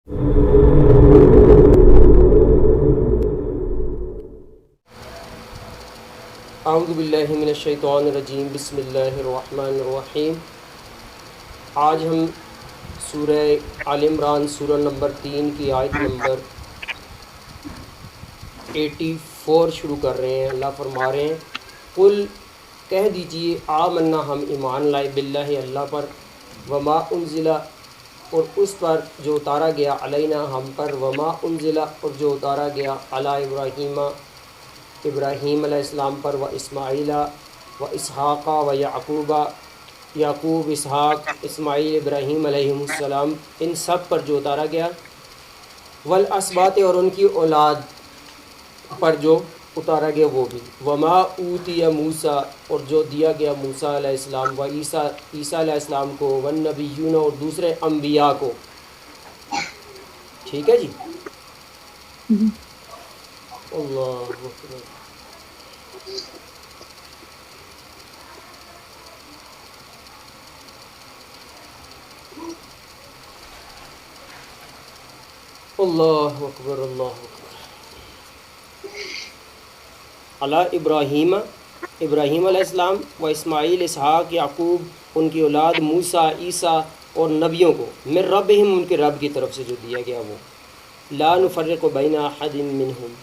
اعوذ باللہ من الشیطان الرجیم، بسم اللہ الرحمن الرحیم۔ آج ہم سورہ آل عمران سورہ نمبر 3 کی آیت نمبر 84 شروع کر رہے ہیں۔ اللہ فرما رہے ہیں، قل کہہ دیجئے، آمنا ہم ایمان لائے، باللہ اللہ پر، وما انزل اور اس پر جو اتارا گیا، علینا ہم پر، وما انزل اور جو اتارا گیا، علی ابراہیم علیہ السلام پر، و اسماعیل و اسحاق و یعقوب اسحاق اسماعیل ابراہیم علیہ السلام، ان سب پر جو اتارا گیا، والاسباط اور ان کی اولاد پر جو اتارا گیا وہ بھی، وما اوتی موسیٰ اور جو دیا گیا موسیٰ علیہ السلام، و عیسیٰ علیہ السلام کو، والنبیون اور دوسرے انبیاء کو۔ ٹھیک ہے جی، اللہ اکبر۔ اللہ اکبر، اللہ اکبر۔ علی ابراہیم علیہ السلام و اسماعیل اسحاق یعقوب ان کی اولاد، موسیٰ عیسیٰ اور نبیوں کو، من ربہم ان کے رب کی طرف سے جو دیا گیا وہ، لا نفرق بین احد منہم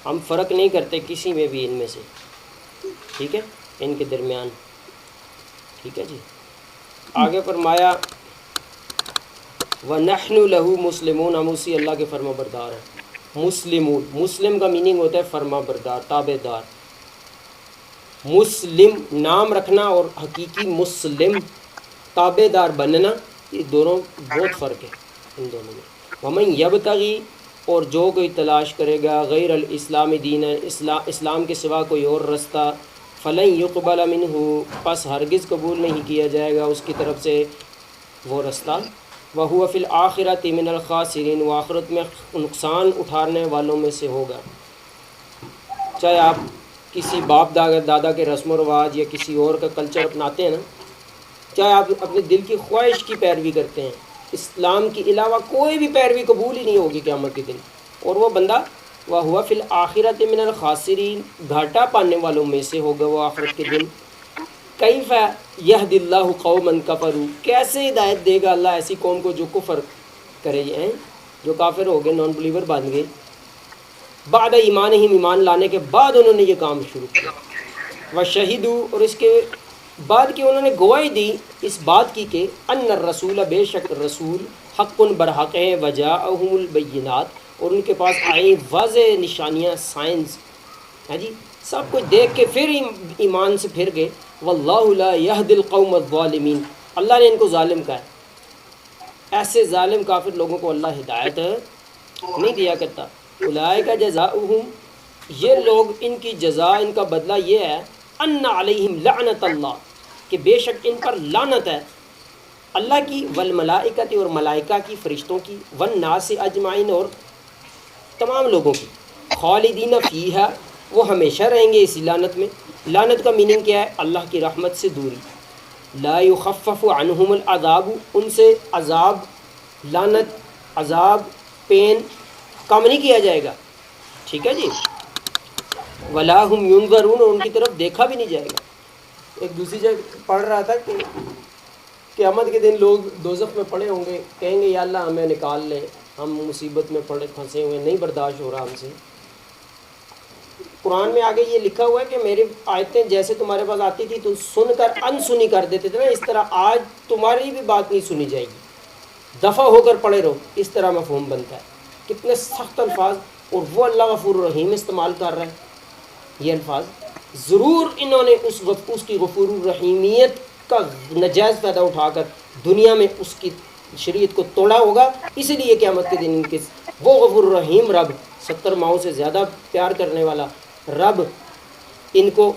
ہم فرق نہیں کرتے کسی میں بھی ان میں سے، ٹھیک ہے، ان کے درمیان، ٹھیک ہے جی۔ آگے فرمایا وَنَحْنُ لَهُ مُسْلِمُونَ، ہم اسی اللہ کے فرما بردار ہیں۔ مسلمون، مسلم کا میننگ ہوتا ہے فرما بردار، تابع دار۔ مسلم نام رکھنا اور حقیقی مسلم تابع دار بننا، یہ دونوں بہت فرق ہے ان دونوں میں۔ وَمَنْ يَبْتَغِي اور جو کوئی تلاش کرے گا، غیر الاسلام دین، اسلام کے سوا کوئی اور رستہ، فَلَنْ يُقْبَلَ مِنْهُ پس ہرگز قبول نہیں کیا جائے گا اس کی طرف سے وہ رستہ، وَهُوَ فِي الْآخِرَةِ مِنَ الْخَاسِرِينَ وہ آخرت میں نقصان اٹھانے والوں میں سے ہوگا۔ چاہے آپ کسی باپ دادا کے رسم و رواج یا کسی اور کا کلچر اپناتے ہیں نا، چاہے آپ اپنے دل کی خواہش کی پیروی کرتے ہیں، اسلام کے علاوہ کوئی بھی پیروی قبول ہی نہیں ہوگی قیامت کے دن، اور وہ بندہ وَهُوَ فِي الْآخِرَةِ مِنَ الْخَاسِرِينَ گھاٹا پانے والوں میں سے ہوگا وہ آخرت کے دن۔ کیف یہدی اللہ قوما کفروا کیسے ہدایت دے گا اللہ ایسی قوم کو جو کفر کرے ہیں، جو کافر ہو گئے، نان بلیور بن گئے، بعد ایمانہم ایمان لانے کے بعد انہوں نے یہ کام شروع کیا، وشہدوا اور اس کے بعد کہ انہوں نے گواہی دی اس بات کی کہ ان الرسول بے شک رسول حق برحق ہے، وجاءہم البینات اور ان کے پاس آئی واضح نشانیاں، سائنس ہے جی، سب کچھ دیکھ کے پھر ایمان سے پھر گئے۔ واللہ لا یہدی القوم الظالمین اللہ نے ان کو ظالم کہا ہے، ایسے ظالم کافر لوگوں کو اللہ ہدایت نہیں دیا کرتا۔ اولئک جزاؤہم یہ لوگ ان کی جزا، ان کا بدلہ یہ ہے، ان علیہم لعنت اللہ کہ بے شک ان پر لعنت ہے اللہ کی، والملائکۃ اور ملائکہ کی، فرشتوں کی، والناس اجمعین اور تمام لوگوں کی، خالدین فیہا وہ ہمیشہ رہیں گے اسی لعنت میں۔ لعنت کا میننگ کیا ہے؟ اللہ کی رحمت سے دوری۔ لا یخفف عنہم العذاب ان سے عذاب، لعنت، عذاب، پین کم نہیں کیا جائے گا، ٹھیک ہے جی۔ ولا ہم ینظرون اور ان کی طرف دیکھا بھی نہیں جائے گا۔ ایک دوسری جگہ پڑھ رہا تھا کہ قیامت کے دن لوگ دوزخ میں پڑے ہوں گے، کہیں گے یا اللہ ہمیں نکال لے، ہم مصیبت میں پڑے پھنسے ہوئے، نہیں برداشت ہو رہا ہم سے۔ قرآن میں آگے یہ لکھا ہوا ہے کہ میری آیتیں جیسے تمہارے پاس آتی تھی تو سن کر انسنی کر دیتے تھے نا، اس طرح آج تمہاری بھی بات نہیں سنی جائے گی، دفع ہو کر پڑے رہو، اس طرح مفہوم بنتا ہے۔ کتنے سخت الفاظ، اور وہ اللہ غفور الرحیم استعمال کر رہا ہے یہ الفاظ۔ ضرور انہوں نے اس کی غفور الرحیمیت کا نجائز فائدہ اٹھا کر دنیا میں اس کی شریعت کو توڑا ہوگا، اسی لیے قیامت کے دن ان کے وہ غفور الرحیم رب، 70 ماؤں سے زیادہ پیار کرنے والا رب ان کو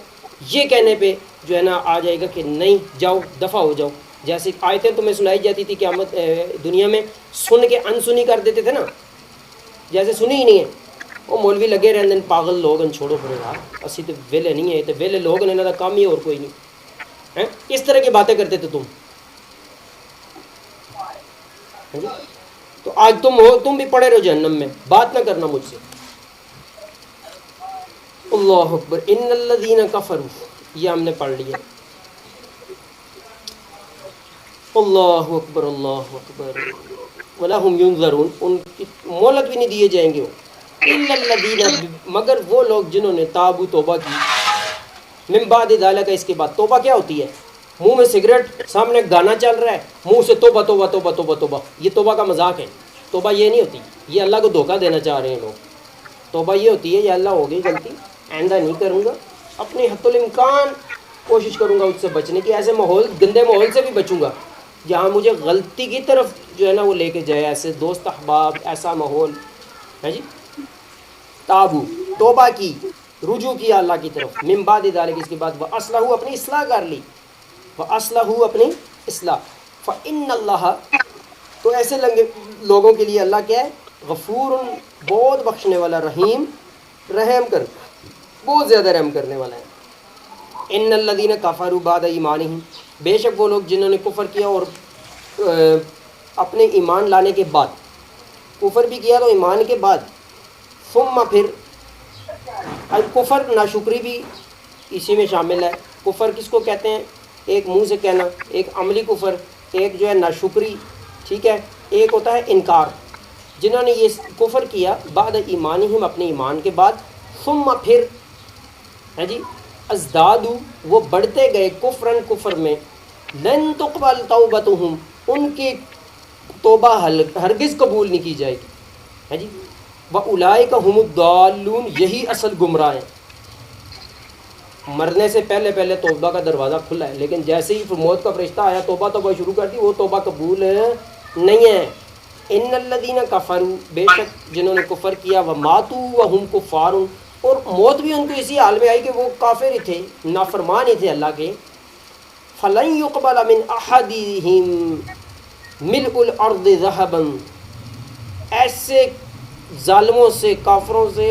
یہ کہنے پہ جو ہے نا آ جائے گا کہ نہیں، جاؤ دفع ہو جاؤ۔ جیسے آیتیں تمہیں سنائی جاتی تھی قیامت دنیا میں، سن کے انسنی کر دیتے تھے نا، جیسے سنی ہی نہیں ہے، وہ مولوی لگے رہتے ہیں، پاگل لوگ ان، چھوڑو پڑے گا، اسی تو ویلے نہیں ہے، تو ویلے لوگ نے کام ہی اور کوئی نہیں، اس طرح کی باتیں کرتے تھے تم۔ تو آج تم ہو، تم بھی پڑے رہو جہنم میں، بات نہ کرنا مجھ سے. اللہ اکبر. ان الذین کفروا، یہ ہم نے پڑھ لیا. اللہ اکبر اللہ اکبر. ولا هم ينظرون، ان کی مہلت بھی نہیں دیے جائیں گے وہ. الا الذین، مگر وہ لوگ جنہوں نے تابوا، توبہ کی. من بعد ذالک، اس کے بعد. توبہ کیا ہوتی ہے؟ منہ میں سگریٹ، سامنے گانا چل رہا ہے، منہ سے توبہ توبہ توبہ توبہ توبہ. یہ توبہ کا مذاق ہے. توبہ یہ نہیں ہوتی، یہ اللہ کو دھوکہ دینا چاہ رہے ہیں لوگ. توبہ یہ ہوتی ہے، یا اللہ ہو گئی غلطی، آئندہ نہیں کروں گا، اپنی حد الامکان کوشش کروں گا اس سے بچنے کی. ایسے ماحول، گندے ماحول سے بھی بچوں گا جہاں مجھے غلطی کی طرف جو ہے نا وہ لے کے جائے. ایسے دوست احباب، ایسا ماحول ہے جی. تابو، توبہ کی، رجوع کیا اللہ کی طرف. من بعد ذالک، اس کے بعد. واصلحوا، اپنی اصلاح کر لی. واصلحوا، اپنی اصلاح. فان اللہ، تو ایسے لوگوں کے لیے اللہ کیا ہے؟ غفور، بہت بخشنے والا، رحیم، رحم کر، بہت زیادہ رحم کرنے والا ہے. ان الذین کفروا بعد ایمانہم، بے شک وہ لوگ جنہوں نے کفر کیا اور اپنے ایمان لانے کے بعد. کفر بھی کیا تو ایمان کے بعد. ثم، پھر. کفر ناشکری بھی اسی میں شامل ہے. کفر کس کو کہتے ہیں؟ ایک منہ سے کہنا، ایک عملی کفر، ایک جو ہے ناشکری، ٹھیک ہے. ایک ہوتا ہے انکار. جنہوں نے یہ کفر کیا بعد ایمانہم، اپنے ایمان کے بعد. ثم، پھر ہے جی. ازدادوا، وہ بڑھتے گئے، کفرن، کفر میں. لن تقبل توبتہم، ان کی توبہ ہرگز قبول نہیں کی جائے گی، ہے جی. وَأُولَئِكَ هُمُ الضَّالُّونَ، یہی اصل گمراہ ہیں. مرنے سے پہلے پہلے توبہ کا دروازہ کھلا ہے، لیکن جیسے ہی موت کا فرشتہ آیا توبہ شروع کر دی، وہ توبہ قبول نہیں ہے. ان الذین کفروا، بے شک جنہوں نے کفر کیا. وماتوا وہم کفار، اور موت بھی ان کو اسی حال میں آئی کہ وہ کافر ہی تھے، نافرمان ہی تھے اللہ کے. فلن يقبل من احدهم ملء الارض ذهبا، ایسے ظالموں سے، کافروں سے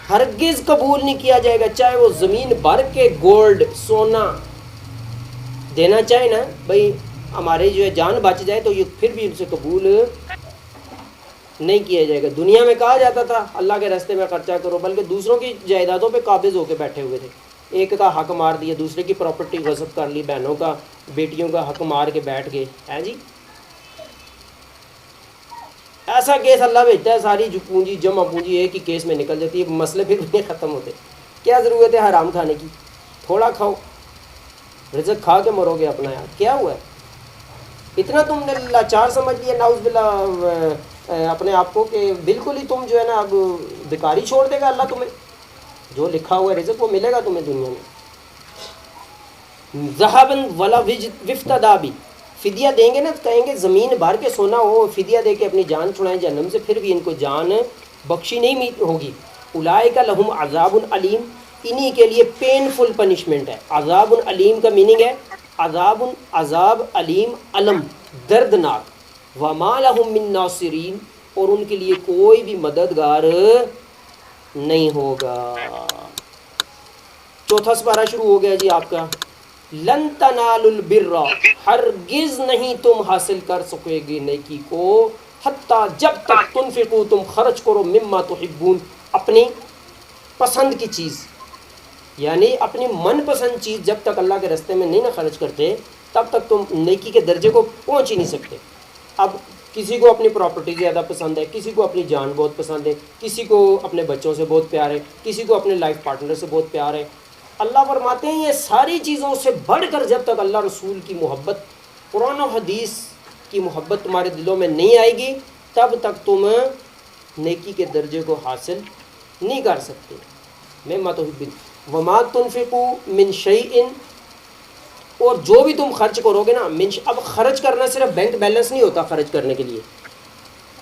ہرگز قبول نہیں کیا جائے گا، چاہے وہ زمین بھر کے گولڈ، سونا دینا چاہے نا بھائی، ہمارے جو ہے جان بچ جائے، تو یہ پھر بھی ان سے قبول نہیں کیا جائے گا. دنیا میں کہا جاتا تھا اللہ کے راستے میں خرچہ کرو، بلکہ دوسروں کی جائیدادوں پہ قابض ہو کے بیٹھے ہوئے تھے. ایک کا حق مار دیا، دوسرے کی پراپرٹی غصب کر لی، بہنوں کا، بیٹیوں کا حق مار کے بیٹھ گئے ہیں جی. ایسا کیس اللہ بھیجتا ہے، ساری جو پونجی، جمع پونجی ایک ہی کیس میں نکل جاتی ہے، مسئلے پھر نہیں ختم ہوتے. کیا ضرورت ہے حرام کھانے کی؟ تھوڑا کھاؤ، رزق کھا کے مرو گے اپنا. یار کیا ہوا ہے اتنا تم نے لاچار سمجھ لیا، نعوذ باللہ، اپنے آپ کو، کہ بالکل ہی تم جو ہے نا اب بیکاری چھوڑ دے گا اللہ تمہیں. جو لکھا ہوا ہے رزق وہ ملے گا تمہیں دنیا میں. ذہباً ولا وفتدا بھی، فدیہ دیں گے نا، کہیں گے زمین بھر کے سونا ہو، فدیہ دے کے اپنی جان چھڑائیں جہنم سے، پھر بھی ان کو جان بخشی نہیں ہوگی. اولئک لہم عذاب علیم، انہی کے لیے پینفل پنشمنٹ ہے. عذاب علیم کا میننگ ہے عذاب علیم، علم، دردناک. وما لہم من ناصرین، اور ان کے لیے کوئی بھی مددگار نہیں ہوگا. چوتھا سپارہ شروع ہو گیا جی آپ کا. لن تنالوا البر، ہرگز نہیں تم حاصل کر سکے گے نیکی کو، حتیٰ، جب تک، تنفقوا، تم خرچ کرو، مما تحبون، اپنی پسند کی چیز، یعنی اپنی من پسند چیز جب تک اللہ کے راستے میں نہیں نہ خرچ کرتے، تب تک تم نیکی کے درجے کو پہنچ ہی نہیں سکتے. اب کسی کو اپنی پراپرٹی زیادہ پسند ہے، کسی کو اپنی جان بہت پسند ہے، کسی کو اپنے بچوں سے بہت پیار ہے، کسی کو اپنے لائف پارٹنر سے بہت پیار ہے. اللہ فرماتے ہیں یہ ساری چیزوں سے بڑھ کر جب تک اللہ رسول کی محبت، قرآن و حدیث کی محبت تمہارے دلوں میں نہیں آئے گی، تب تک تم نیکی کے درجے کو حاصل نہیں کر سکتے. مما تحبون وما تنفقوا من شیء، اور جو بھی تم خرچ کرو گے نا، اب خرچ کرنا صرف بینک بیلنس نہیں ہوتا. خرچ کرنے کے لیے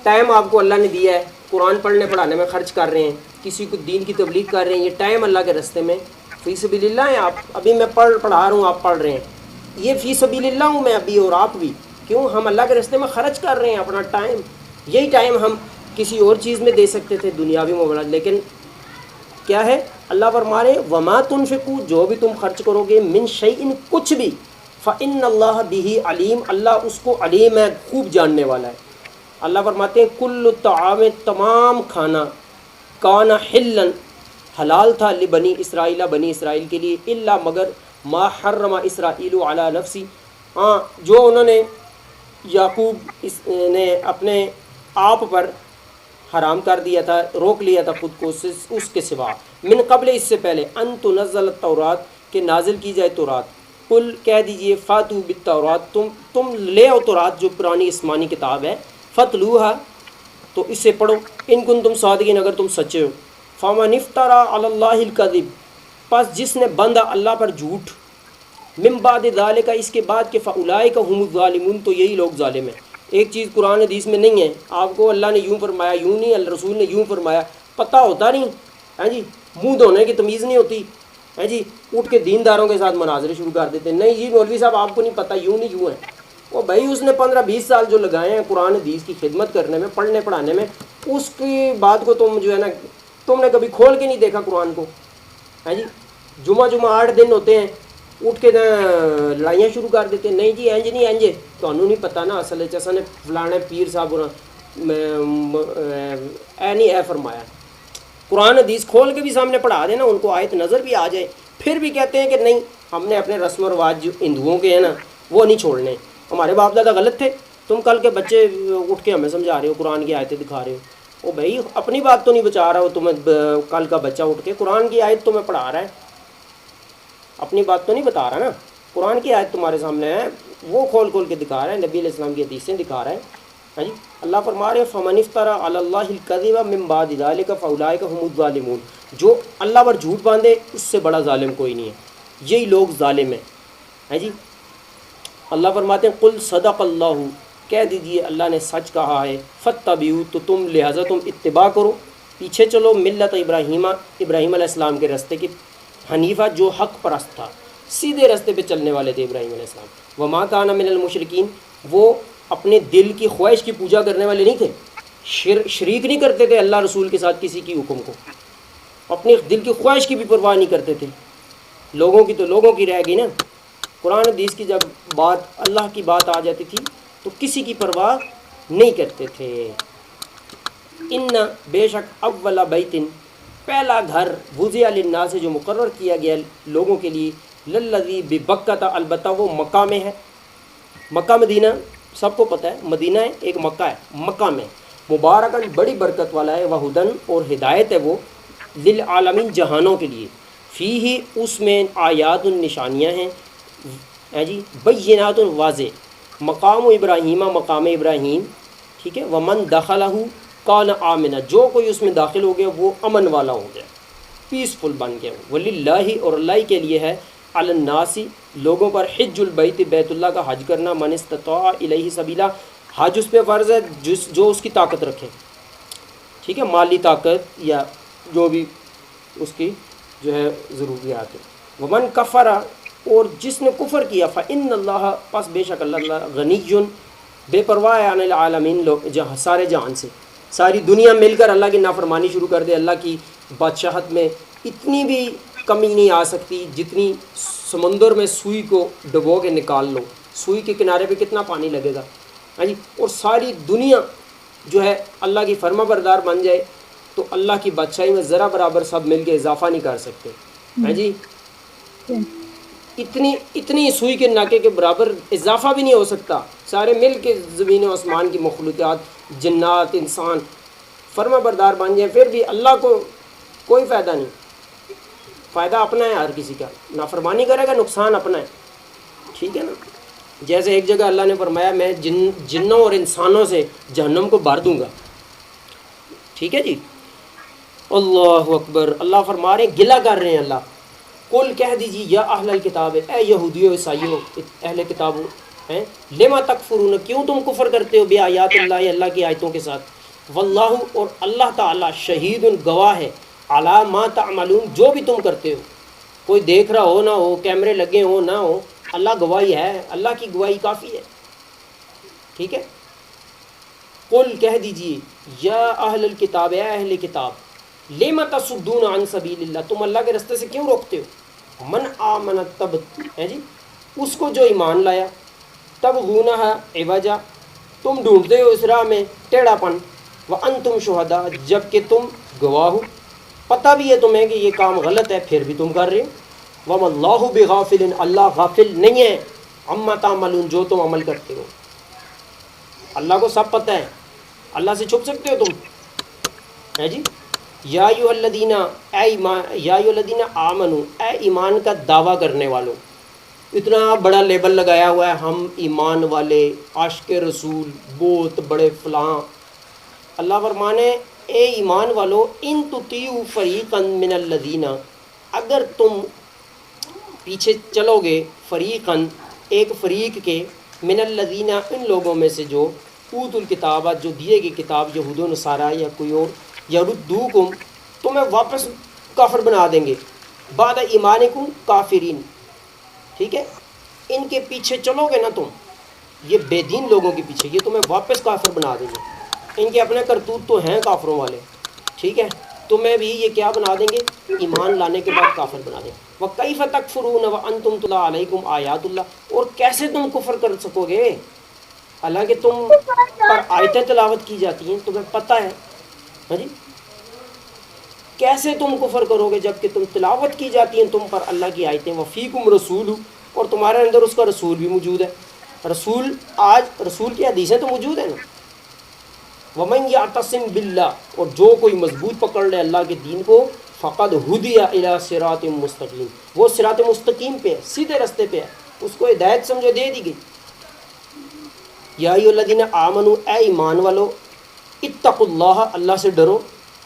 ٹائم آپ کو اللہ نے دیا ہے، قرآن پڑھنے پڑھانے میں خرچ کر رہے ہیں، کسی کو دین کی تبلیغ کر رہے ہیں، یہ ٹائم اللہ کے راستے میں فی سبیل اللہ ہے. آپ ابھی میں پڑھا رہا ہوں، آپ پڑھ رہے ہیں، یہ فی سبیل اللہ ہوں میں ابھی، اور آپ بھی. کیوں؟ ہم اللہ کے راستے میں خرچ کر رہے ہیں اپنا ٹائم. یہی ٹائم ہم کسی اور چیز میں دے سکتے تھے، دنیاوی معاملات، لیکن کیا ہے؟ اللہ فرما رہے وما تنفقوا، جو بھی تم خرچ کرو گے، من شیء، کچھ بھی، فإن اللہ بہ علیم، اللہ اس کو علیم ہے، خوب جاننے والا ہے. اللہ فرماتے ہیں کل الطعام، تمام کھانا، کانا حلن، حلال تھا، لبنی اسرائیل، بنی اسرائیل کے لیے، الا مگر ما حرم اسرائیل علی نفسی، ہاں جو انہوں نے یعقوب نے اپنے آپ پر حرام کر دیا تھا، روک لیا تھا خود کو اس کے سوا، من قبل، اس سے پہلے، ان تنزل التورات، کہ نازل کی جائے تورات، قل کہہ دیجئے فاتو بالتورات، تم لے آؤ تورات جو پرانی آسمانی کتاب ہے، فتلوہا، تو اسے پڑھو، ان کنتم صادقین، اگر تم سچے ہو، فمن افترى علی اللہ الکذب، پس جس نے بندھا اللہ پر جھوٹ، من بعد ذالک، اس کے بعد کہ فاولئک هم الظالمون، تو یہی لوگ ظالم ہیں۔ ایک چیز قرآن حدیث میں نہیں ہے، آپ کو اللہ نے یوں فرمایا، یوں نہیں، اللہ رسول نے یوں فرمایا، پتہ ہوتا نہیں ہے جی، منہ دھونے کی تمیز نہیں ہوتی ہے جی، اٹھ کے دینداروں کے ساتھ مناظرے شروع کر دیتے ہیں، نہیں جی مولوی صاحب آپ کو نہیں پتہ، یوں نہیں یوں ہے۔ وہ بھائی اس نے 15-20 سال جو لگائے ہیں قرآن حدیث کی خدمت کرنے میں، پڑھنے پڑھانے میں، اس کی بات کو تم جو ہے نا، تم نے کبھی کھول کے نہیں دیکھا قرآن کو ہے جی۔ جمعہ 8 دن ہوتے ہیں، اٹھ کے لڑائیاں شروع کر دیتے ہیں، نہیں جی اینج نہیں اینج، تمہیں نہیں پتہ نا، اصل چسا نے فلانے پیر صاحب اے نہیں اے فرمایا۔ قرآن حدیث کھول کے بھی سامنے پڑھا دینا، ان کو آیت نظر بھی آ جائے، پھر بھی کہتے ہیں کہ نہیں ہم نے اپنے رسم و رواج جو ہندوؤں کے ہیں نا وہ نہیں چھوڑنے، ہمارے باپ دادا غلط تھے، تم کل کے بچے اٹھ کے ہمیں سمجھا رہے ہو، قرآن کی آیتیں دکھا رہے ہو۔ وہ بھائی اپنی بات تو نہیں بچا رہا ہو، تمہیں کل کا بچہ اٹھ کے قرآن کی آیت تمہیں پڑھا رہا ہے، اپنی بات تو نہیں بتا رہا نا، قرآن کی آیت تمہارے سامنے ہے، وہ کھول کھول کے دکھا رہا ہے، نبی علیہ السلام کی حدیثیں دکھا رہا ہے ہاں جی۔ اللہ فرما رہے ہیں فمن افترى علی اللہ الکذب من بعد ذلک فاولئک هم الظالمون، جو اللہ پر جھوٹ باندھے اس سے بڑا ظالم کوئی نہیں ہے، یہی لوگ ظالم ہیں جی۔ اللہ فرماتے ہیں قل صدق اللہ، کہہ دیجئے اللہ نے سچ کہا ہے، فاتبعوا، تو تم لہٰذا تم اتباع کرو، پیچھے چلو، ملت ابراہیم، ابراہیم علیہ السلام کے راستے کی، حنیفہ جو حق پرست تھا، سیدھے راستے پہ چلنے والے تھے ابراہیم علیہ السلام، وما کان من المشرکین، وہ اپنے دل کی خواہش کی پوجا کرنے والے نہیں تھے، شریک نہیں کرتے تھے اللہ رسول کے ساتھ کسی کی حکم کو، اپنی دل کی خواہش کی بھی پرواہ نہیں کرتے تھے، لوگوں کی تو لوگوں کی رہ گئی نا، قرآن حدیث کی جب بات اللہ کی بات آ جاتی تھی تو کسی کی پرواہ نہیں کرتے تھے۔ ان بے شک اول بیت، پہلا گھر، وضع للناس، جو مقرر کیا گیا لوگوں کے لیے، للذی ببکۃ، البتہ وہ مکہ میں ہے، مکہ مدینہ سب کو پتہ ہے، مدینہ ہے ایک مکہ ہے، مکہ میں مبارکاً، بڑی برکت والا ہے، وہدن، اور ہدایت ہے وہ، للعالمین، جہانوں کے لیے، فیہ، اس میں، آیات، نشانیاں ہیں جی، بینات، واضح، مقام ابراہیم، مقام ابراہیم، ٹھیک ہے، ومن دخلہ کان آمنا، جو کوئی اس میں داخل ہو گیا وہ امن والا ہو گیا، پیسفل بن گیا، وللہ، اور اللہ کے لیے ہے، علی الناس، لوگوں پر، حج البیت، بیت اللہ کا حج کرنا، من استطاع الیہ سبیلا، حج اس پہ فرض ہے جو اس کی طاقت رکھے، ٹھیک ہے، مالی طاقت یا جو بھی اس کی جو ہے ضروریات ہے، ومن کفر، اور جس نے کفر کیا، فإن اللہ، پس بے شک اللہ، غنی، بے پرواہ ہے، عن العالمین، لوگ جہاں سارے جہان سے، ساری دنیا مل کر اللہ کی نافرمانی شروع کر دے، اللہ کی بادشاہت میں اتنی بھی کمی نہیں آ سکتی جتنی سمندر میں سوئی کو ڈبو کے نکال لو، سوئی کے کنارے پہ کتنا پانی لگے گا ہاں جی، اور ساری دنیا جو ہے اللہ کی فرما بردار بن جائے تو اللہ کی بادشاہی میں ذرا برابر سب مل کے اضافہ نہیں کر سکتے ہاں جی، اتنی سوئی کے ناکے کے برابر اضافہ بھی نہیں ہو سکتا، سارے مل کے زمین و آسمان کی مخلوقات، جنات، انسان فرما بردار بن جائیں، پھر بھی اللہ کو کوئی فائدہ نہیں، فائدہ اپنا ہے ہر کسی کا، نافرمانی کرے گا نقصان اپنا ہے، ٹھیک ہے نا۔ جیسے ایک جگہ اللہ نے فرمایا میں جنوں اور انسانوں سے جہنم کو بھر دوں گا، ٹھیک ہے جی، اللہ اکبر، اللہ فرما رہے ہیں، گلہ کر رہے ہیں اللہ، قل کہہ دیجیے یا اہل الکتاب، اے یہودیو عیسائیو، اہل کتابوں ہیں، لما تکفرون، کیوں تم کفر کرتے ہو، بآیات اللہ، اللہ کی آیتوں کے ساتھ، واللہ، اور اللہ تعالیٰ، شہید، گواہ ہے، علی ما تعملون، جو بھی تم کرتے ہو، کوئی دیکھ رہا ہو نہ ہو، کیمرے لگے ہو نہ ہو، اللہ گواہی ہے، اللہ کی گواہی کافی ہے، ٹھیک ہے۔ قل کہہ دیجیے یا اہل الکتاب، اے اہل کتاب، لما تصدون عن سبیل اللہ، تم اللہ کے راستے سے کیوں روکتے ہو، من آمن، تب ہے جی، اس کو جو ایمان لایا، تب غونہ عوجا، تم ڈھونڈتے ہو اس راہ میں ٹیڑھا پن، وانتم شہداء جب کہ تم گواہ ہو، پتہ بھی ہے تمہیں کہ یہ کام غلط ہے پھر بھی تم کر رہے ہو۔ وما اللہ بغافل، اللہ غافل نہیں ہے، عما تعملون جو تم عمل کرتے ہو، اللہ کو سب پتہ ہے، اللہ سے چھپ سکتے ہو تم؟ ہے جی، یا ایھا الذین آمنو، اے ایمان کا دعویٰ کرنے والوں، اتنا بڑا لیبل لگایا ہوا ہے، ہم ایمان والے، عاشق رسول، بہت بڑے فلاں۔ اللہ فرمانے اے ایمان والو، ان تطیعوا فریقا من الذین، اگر تم پیچھے چلو گے، فریقاً ایک فریق کے، من الذین ان لوگوں میں سے جو اوت الکتاب جو دیے گی کتاب، یہود و نصارہ یا کوئی اور، یردوکم تمہیں واپس کافر بنا دیں گے، بعد ایمانکم کافرین، ٹھیک ہے، ان کے پیچھے چلو گے نا تم، یہ بے دین لوگوں کے پیچھے، یہ تمہیں واپس کافر بنا دیں گے، ان کے اپنے کرتوت تو ہیں کافروں والے، ٹھیک ہے، تمہیں بھی یہ کیا بنا دیں گے، ایمان لانے کے بعد کافر بنا دیں گے۔ وَكَيْفَ تَكْفُرُونَ وَأَنْتُمْ تُتْلَىٰ عَلَيْكُمْ آیَاتُ اللَّهِ، اور کیسے تم کفر کر سکو گے حالانکہ تم پر آیتیں تلاوت کی جاتی ہیں، تمہیں پتہ ہے، ہاں جی، کیسے تم کفر کرو گے جب کہ تم تلاوت کی جاتی ہیں تم پر اللہ کی آیتیں، وَفِيكُمْ رَسُولُ، اور تمہارے اندر اس کا رسول بھی موجود ہے، رسول آج رسول کی حدیثیں تو موجود ہیں نا، وَمَنْ يَعْتَصِمْ بِاللَّهِ، اور جو کوئی مضبوط پکڑ لے اللہ کے دین کو، فَقَدْ هُدِيَ إِلَىٰ صِرَاطٍ مُسْتَقِيمٍ، وہ صراط مستقیم پہ ہے، سیدھے رستے پہ ہے، اس کو ہدایت سمجھو دے دی گئی۔ یا ایھا الذین آمنوا، اے ایمان والو، اتقوا اللہ، اللہ سے ڈرو،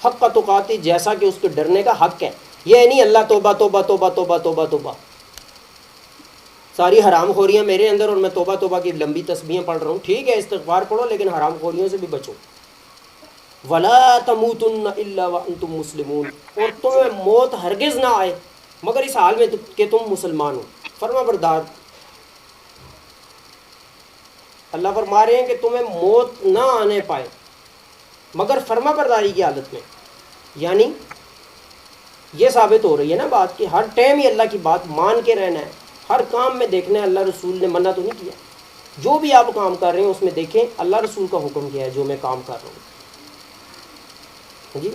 حق تقاتی، جیسا کہ اس کے ڈرنے کا حق ہے، یہ نہیں اللہ توبہ توبہ توبہ توبہ توبہ توبہ، ساری حرام خوریاں میرے اندر اور میں توبہ توبہ کی لمبی تسبیحیں پڑھ رہا ہوں، ٹھیک ہے استغفار پڑھو لیکن حرام خوریوں سے بھی بچو۔ وَلَا تَمُوتُنَّ إِلَّا وَأَنْتُمْ مُسْلِمُونَ، اور تمہیں موت ہرگز نہ آئے مگر اس حال میں کہ تم مسلمان ہو، فرما بردار۔ اللہ فرما رہے ہیں کہ تمہیں موت نہ آنے پائے مگر فرما برداری کی حالت میں، یعنی یہ ثابت ہو رہی ہے نا بات کہ ہر ٹائم ہی اللہ کی بات مان کے رہنا ہے، ہر کام میں دیکھنا ہے، اللہ رسول نے منع تو نہیں کیا، جو بھی آپ کام کر رہے ہیں اس میں دیکھیں اللہ رسول کا حکم کیا ہے جو میں کام کر رہا ہوں جی،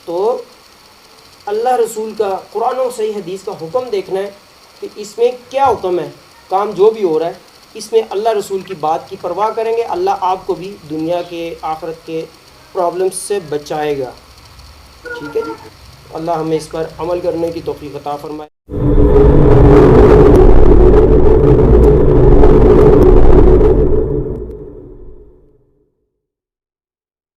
تو اللہ رسول کا قرآن و صحیح حدیث کا حکم دیکھنا ہے کہ اس میں کیا حکم ہے، کام جو بھی ہو رہا ہے اس میں اللہ رسول کی بات کی پرواہ کریں گے، اللہ آپ کو بھی دنیا کے آخرت کے پرابلمس سے بچائے گا، ٹھیک ہے جی، اللہ ہمیں اس پر عمل کرنے کی توفیق عطا فرمائے۔